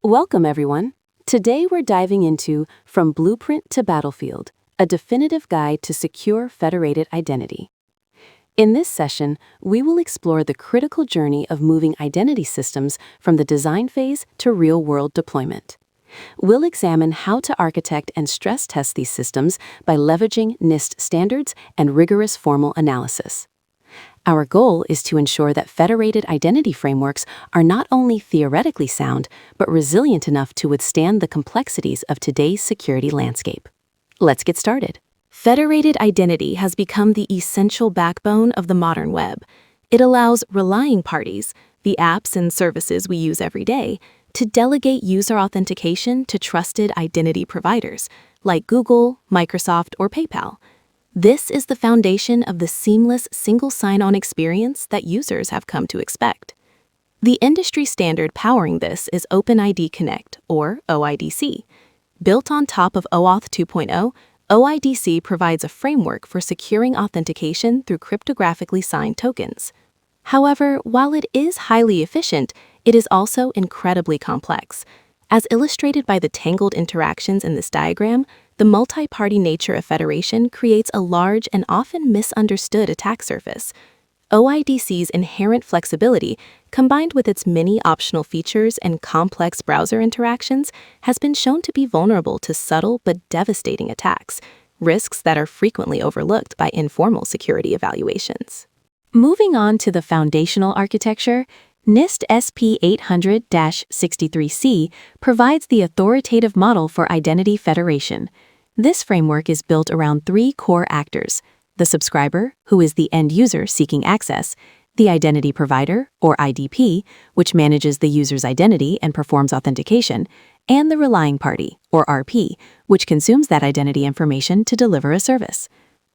Welcome, everyone. Today we're diving into From Blueprint to Battlefield, a definitive guide to secure federated identity. In this session, we will explore the critical journey of moving identity systems from the design phase to real-world deployment. We'll examine how to architect and stress test these systems by leveraging NIST standards and rigorous formal analysis. Our goal is to ensure that federated identity frameworks are not only theoretically sound, but resilient enough to withstand the complexities of today's security landscape. Let's get started. Federated identity has become the essential backbone of the modern web. It allows relying parties, the apps and services we use every day, to delegate user authentication to trusted identity providers like Google, Microsoft, or PayPal. This is the foundation of the seamless single sign-on experience that users have come to expect. The industry standard powering this is OpenID Connect, or OIDC. Built on top of OAuth 2.0, OIDC provides a framework for securing authentication through cryptographically signed tokens. However, while it is highly efficient, it is also incredibly complex. As illustrated by the tangled interactions in this diagram, the multi-party nature of federation creates a large and often misunderstood attack surface. OIDC's inherent flexibility, combined with its many optional features and complex browser interactions, has been shown to be vulnerable to subtle but devastating attacks, risks that are frequently overlooked by informal security evaluations. Moving on to the foundational architecture, NIST SP 800-63C provides the authoritative model for identity federation. This framework is built around three core actors: the subscriber, who is the end user seeking access; the identity provider, or IDP, which manages the user's identity and performs authentication; and the relying party, or RP, which consumes that identity information to deliver a service.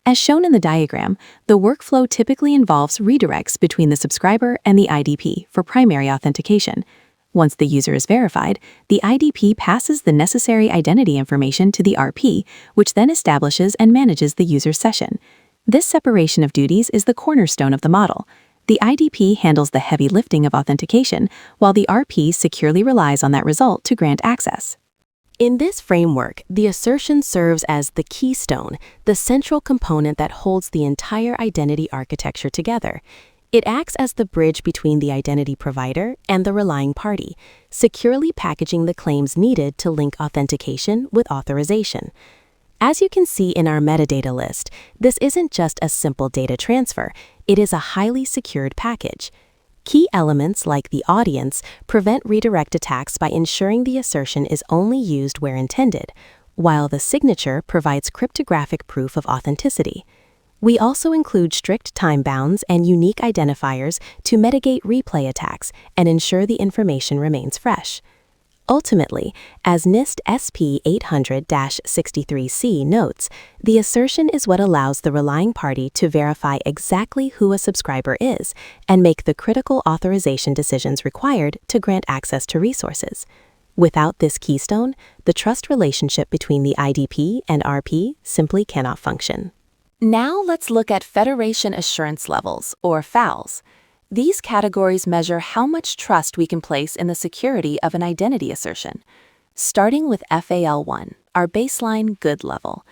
As shown in the diagram, the workflow typically involves redirects between the subscriber and the IDP for primary authentication. Once the user is verified, the IDP passes the necessary identity information to the RP, which then establishes and manages the user's session. This separation of duties is the cornerstone of the model. The IDP handles the heavy lifting of authentication, while the RP securely relies on that result to grant access. In this framework, the assertion serves as the keystone, the central component that holds the entire identity architecture together. It acts as the bridge between the identity provider and the relying party, securely packaging the claims needed to link authentication with authorization. As you can see in our metadata list, this isn't just a simple data transfer, it is a highly secured package. Key elements like the audience prevent redirect attacks by ensuring the assertion is only used where intended, while the signature provides cryptographic proof of authenticity. We also include strict time bounds and unique identifiers to mitigate replay attacks and ensure the information remains fresh. Ultimately, as NIST SP 800-63C notes, the assertion is what allows the relying party to verify exactly who a subscriber is and make the critical authorization decisions required to grant access to resources. Without this keystone, the trust relationship between the IDP and RP simply cannot function. Now let's look at Federation Assurance Levels, or FALs. These categories measure how much trust we can place in the security of an identity assertion. Starting with FAL1, our baseline good level.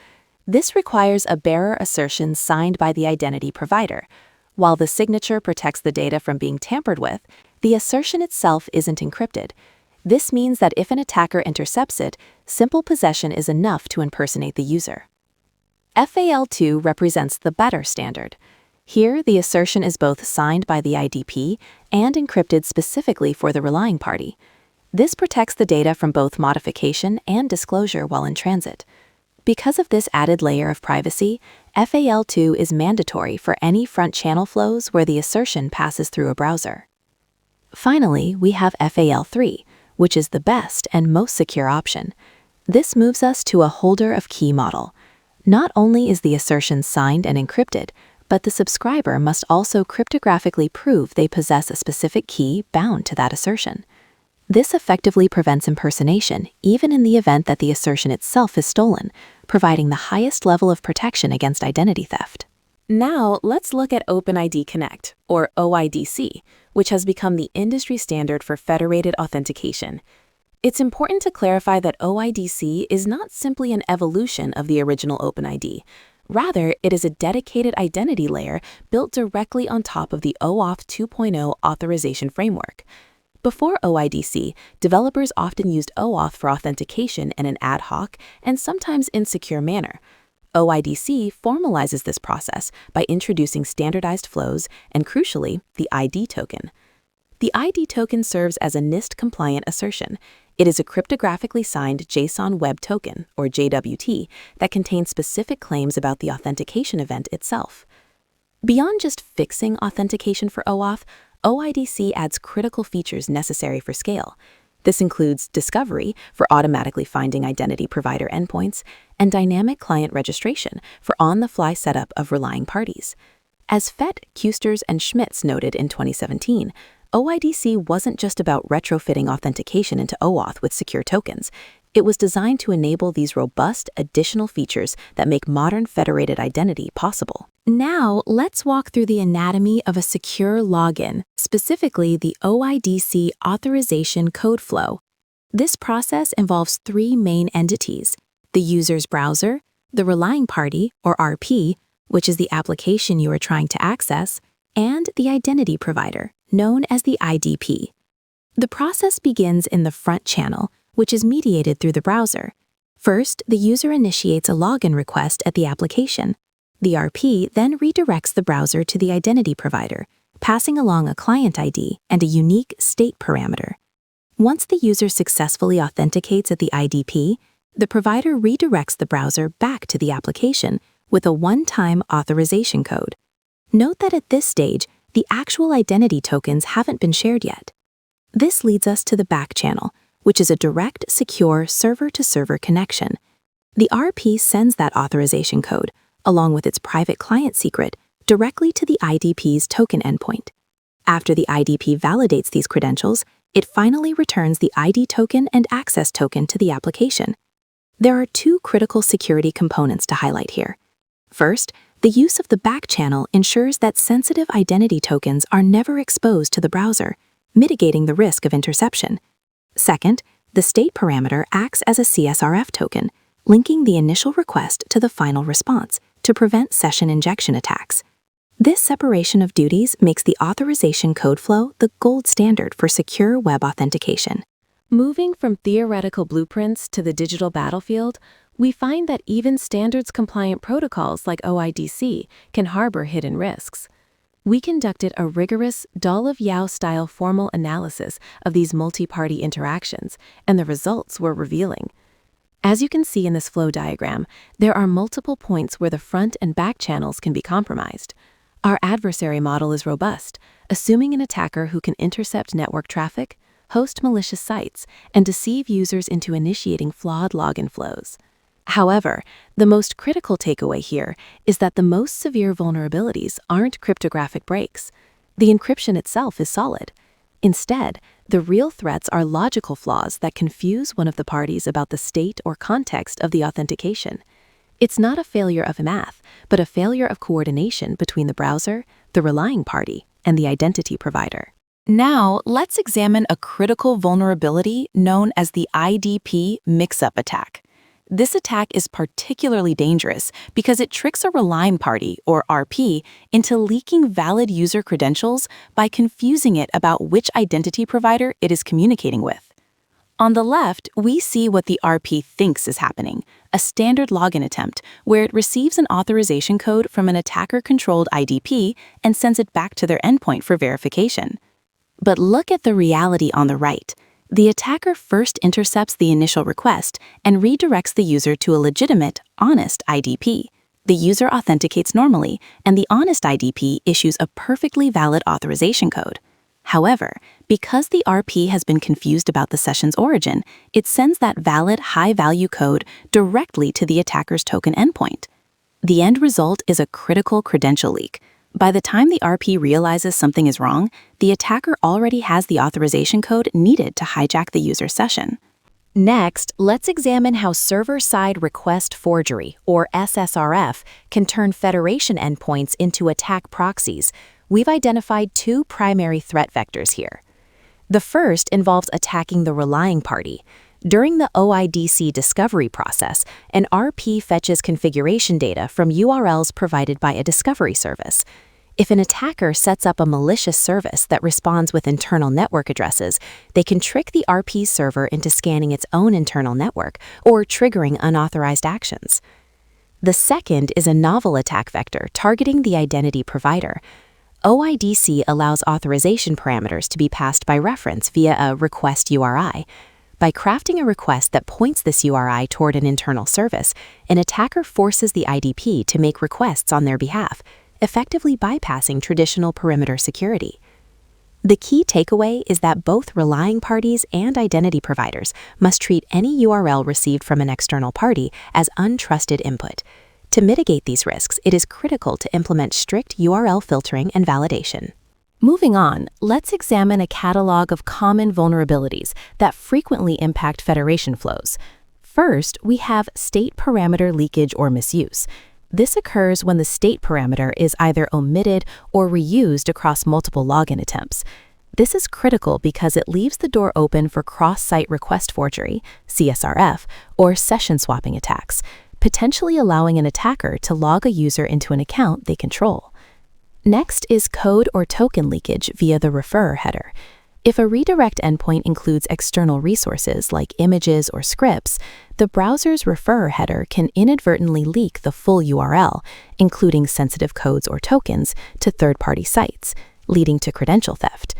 This requires a bearer assertion signed by the identity provider. While the signature protects the data from being tampered with, the assertion itself isn't encrypted. This means that if an attacker intercepts it, simple possession is enough to impersonate the user. FAL2 represents the better standard. Here, the assertion is both signed by the IDP and encrypted specifically for the relying party. This protects the data from both modification and disclosure while in transit. Because of this added layer of privacy, FAL2 is mandatory for any front channel flows where the assertion passes through a browser. Finally, we have FAL3, which is the best and most secure option. This moves us to a holder of key model. Not only is the assertion signed and encrypted, but the subscriber must also cryptographically prove they possess a specific key bound to that assertion. This effectively prevents impersonation, even in the event that the assertion itself is stolen, providing the highest level of protection against identity theft. Now, let's look at OpenID Connect, or OIDC, which has become the industry standard for federated authentication. It's important to clarify that OIDC is not simply an evolution of the original OpenID. Rather, it is a dedicated identity layer built directly on top of the OAuth 2.0 authorization framework. Before OIDC, developers often used OAuth for authentication in an ad hoc and sometimes insecure manner. OIDC formalizes this process by introducing standardized flows and, crucially, the ID token. The ID token serves as a NIST-compliant assertion. It is a cryptographically signed JSON Web Token, or JWT, that contains specific claims about the authentication event itself. Beyond just fixing authentication for OAuth, OIDC adds critical features necessary for scale. This includes discovery for automatically finding identity provider endpoints and dynamic client registration for on-the-fly setup of relying parties. As Fett, Kusters, and Schmitz noted in 2017, OIDC wasn't just about retrofitting authentication into OAuth with secure tokens. It was designed to enable these robust additional features that make modern federated identity possible. Now, let's walk through the anatomy of a secure login, specifically the OIDC authorization code flow. This process involves three main entities: the user's browser, the relying party, or RP, which is the application you are trying to access, and the identity provider, known as the IDP. The process begins in the front channel, which is mediated through the browser. First, the user initiates a login request at the application. The RP then redirects the browser to the identity provider, passing along a client ID and a unique state parameter. Once the user successfully authenticates at the IDP, the provider redirects the browser back to the application with a one-time authorization code. Note that at this stage, the actual identity tokens haven't been shared yet. This leads us to the back channel, which is a direct, secure server-to-server connection. The RP sends that authorization code, along with its private client secret, directly to the IDP's token endpoint. After the IDP validates these credentials, it finally returns the ID token and access token to the application. There are two critical security components to highlight here. First, the use of the back channel ensures that sensitive identity tokens are never exposed to the browser, mitigating the risk of interception. Second, the state parameter acts as a CSRF token, linking the initial request to the final response to prevent session injection attacks. This separation of duties makes the authorization code flow the gold standard for secure web authentication. Moving from theoretical blueprints to the digital battlefield, we find that even standards-compliant protocols like OIDC can harbor hidden risks. We conducted a rigorous Dolev-Yao-style formal analysis of these multi-party interactions, and the results were revealing. As you can see in this flow diagram, there are multiple points where the front and back channels can be compromised. Our adversary model is robust, assuming an attacker who can intercept network traffic, host malicious sites, and deceive users into initiating flawed login flows. However, the most critical takeaway here is that the most severe vulnerabilities aren't cryptographic breaks. The encryption itself is solid. Instead, the real threats are logical flaws that confuse one of the parties about the state or context of the authentication. It's not a failure of math, but a failure of coordination between the browser, the relying party, and the identity provider. Now, let's examine a critical vulnerability known as the IDP mix-up attack. This attack is particularly dangerous because it tricks a relying party, or RP, into leaking valid user credentials by confusing it about which identity provider it is communicating with. On the left, we see what the RP thinks is happening, a standard login attempt where it receives an authorization code from an attacker-controlled IDP and sends it back to their endpoint for verification. But look at the reality on the right. The attacker first intercepts the initial request and redirects the user to a legitimate, honest IDP. The user authenticates normally, and the honest IDP issues a perfectly valid authorization code. However, because the RP has been confused about the session's origin, it sends that valid, high-value code directly to the attacker's token endpoint. The end result is a critical credential leak. By the time the RP realizes something is wrong, the attacker already has the authorization code needed to hijack the user's session. Next, let's examine how server-side request forgery, or SSRF, can turn Federation endpoints into attack proxies. We've identified two primary threat vectors here. The first involves attacking the relying party. During the OIDC discovery process, an RP fetches configuration data from URLs provided by a discovery service. If an attacker sets up a malicious service that responds with internal network addresses, they can trick the RP server into scanning its own internal network or triggering unauthorized actions. The second is a novel attack vector targeting the identity provider. OIDC allows authorization parameters to be passed by reference via a request URI. By crafting a request that points this URI toward an internal service, an attacker forces the IDP to make requests on their behalf, effectively bypassing traditional perimeter security. The key takeaway is that both relying parties and identity providers must treat any URL received from an external party as untrusted input. To mitigate these risks, it is critical to implement strict URL filtering and validation. Moving on, let's examine a catalog of common vulnerabilities that frequently impact federation flows. First, we have state parameter leakage or misuse. This occurs when the state parameter is either omitted or reused across multiple login attempts. This is critical because it leaves the door open for cross-site request forgery, CSRF, or session swapping attacks, potentially allowing an attacker to log a user into an account they control. Next is code or token leakage via the referrer header. If a redirect endpoint includes external resources like images or scripts, the browser's referrer header can inadvertently leak the full URL, including sensitive codes or tokens, to third-party sites, leading to credential theft.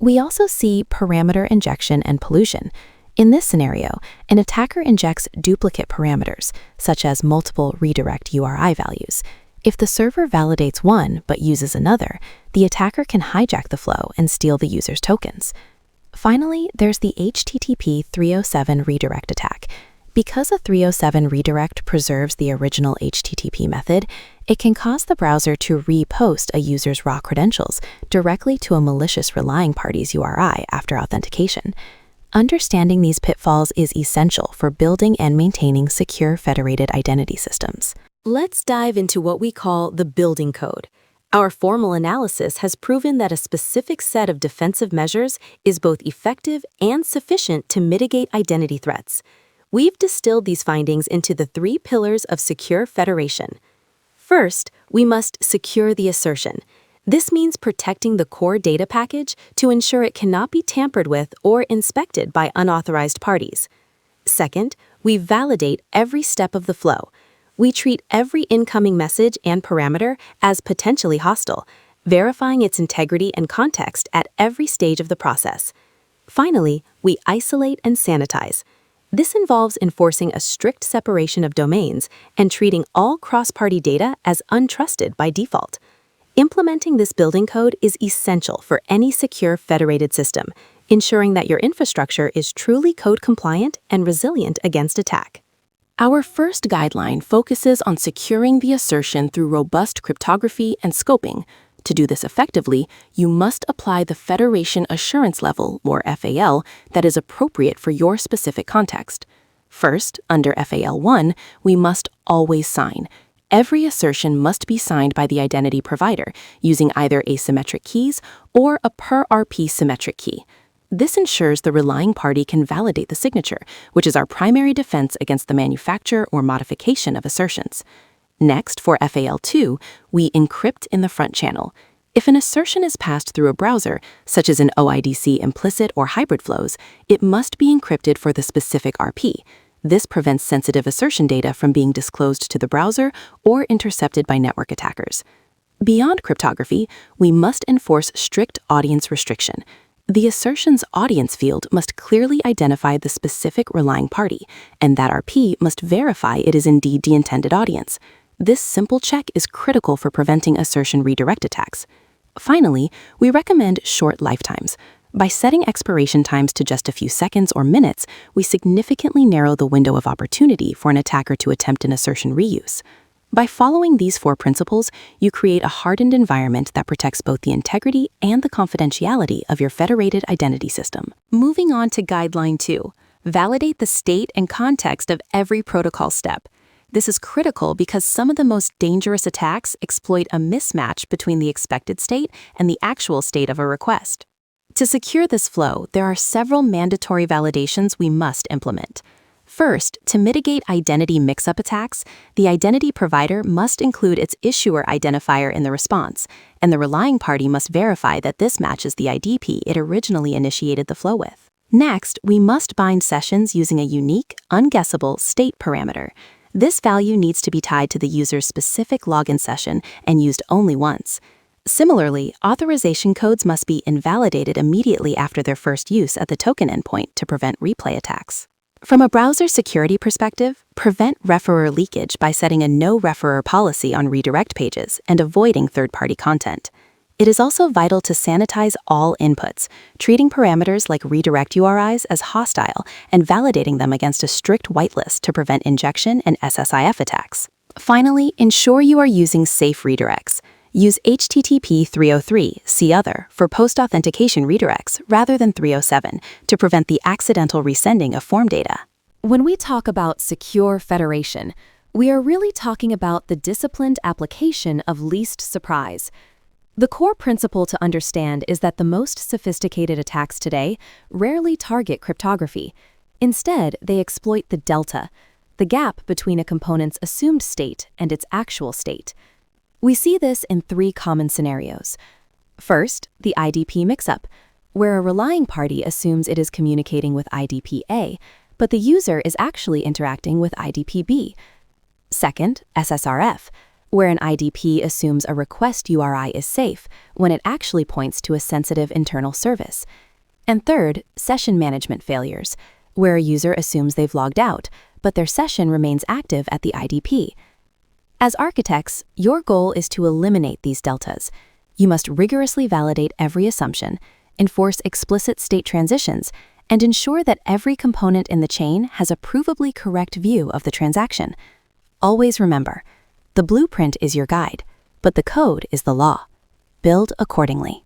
We also see parameter injection and pollution. In this scenario, an attacker injects duplicate parameters, such as multiple redirect URI values. If the server validates one but uses another, the attacker can hijack the flow and steal the user's tokens. Finally, there's the HTTP 307 redirect attack. Because a 307 redirect preserves the original HTTP method, it can cause the browser to repost a user's raw credentials directly to a malicious relying party's URI after authentication. Understanding these pitfalls is essential for building and maintaining secure federated identity systems. Let's dive into what we call the building code. Our formal analysis has proven that a specific set of defensive measures is both effective and sufficient to mitigate identity threats. We've distilled these findings into the 3 pillars of secure federation. First, we must secure the assertion. This means protecting the core data package to ensure it cannot be tampered with or inspected by unauthorized parties. Second, we validate every step of the flow. We treat every incoming message and parameter as potentially hostile, verifying its integrity and context at every stage of the process. Finally, we isolate and sanitize. This involves enforcing a strict separation of domains and treating all cross-party data as untrusted by default. Implementing this building code is essential for any secure federated system, ensuring that your infrastructure is truly code-compliant and resilient against attack. Our first guideline focuses on securing the assertion through robust cryptography and scoping. To do this effectively, you must apply the Federation Assurance Level, or FAL, that is appropriate for your specific context. First, under FAL1, we must always sign. Every assertion must be signed by the identity provider using either asymmetric keys or a per-RP symmetric key. This ensures the relying party can validate the signature, which is our primary defense against the manufacture or modification of assertions. Next, for FAL2, we encrypt in the front channel. If an assertion is passed through a browser, such as an OIDC implicit or hybrid flows, it must be encrypted for the specific RP. This prevents sensitive assertion data from being disclosed to the browser or intercepted by network attackers. Beyond cryptography, we must enforce strict audience restriction. The assertion's audience field must clearly identify the specific relying party, and that RP must verify it is indeed the intended audience. This simple check is critical for preventing assertion redirect attacks. Finally, we recommend short lifetimes. By setting expiration times to just a few seconds or minutes, we significantly narrow the window of opportunity for an attacker to attempt an assertion reuse. By following these 4 principles, you create a hardened environment that protects both the integrity and the confidentiality of your federated identity system. Moving on to Guideline 2, validate the state and context of every protocol step. This is critical because some of the most dangerous attacks exploit a mismatch between the expected state and the actual state of a request. To secure this flow, there are several mandatory validations we must implement. First, to mitigate identity mix-up attacks, the identity provider must include its issuer identifier in the response, and the relying party must verify that this matches the IDP it originally initiated the flow with. Next, we must bind sessions using a unique, unguessable state parameter. This value needs to be tied to the user's specific login session and used only once. Similarly, authorization codes must be invalidated immediately after their first use at the token endpoint to prevent replay attacks. From a browser security perspective, prevent referrer leakage by setting a no referrer policy on redirect pages and avoiding third-party content. It is also vital to sanitize all inputs, treating parameters like redirect URIs as hostile and validating them against a strict whitelist to prevent injection and SSIF attacks. Finally, ensure you are using safe redirects. Use HTTP 303, see Other, for post-authentication redirects rather than 307 to prevent the accidental resending of form data. When we talk about secure federation, we are really talking about the disciplined application of least surprise. The core principle to understand is that the most sophisticated attacks today rarely target cryptography. Instead, they exploit the delta, the gap between a component's assumed state and its actual state. We see this in three common scenarios. First, the IDP mix-up, where a relying party assumes it is communicating with IDP A, but the user is actually interacting with IDP B. Second, SSRF, where an IDP assumes a request URI is safe when it actually points to a sensitive internal service. And third, session management failures, where a user assumes they've logged out, but their session remains active at the IDP. As architects, your goal is to eliminate these deltas. You must rigorously validate every assumption, enforce explicit state transitions, and ensure that every component in the chain has a provably correct view of the transaction. Always remember, the blueprint is your guide, but the code is the law. Build accordingly.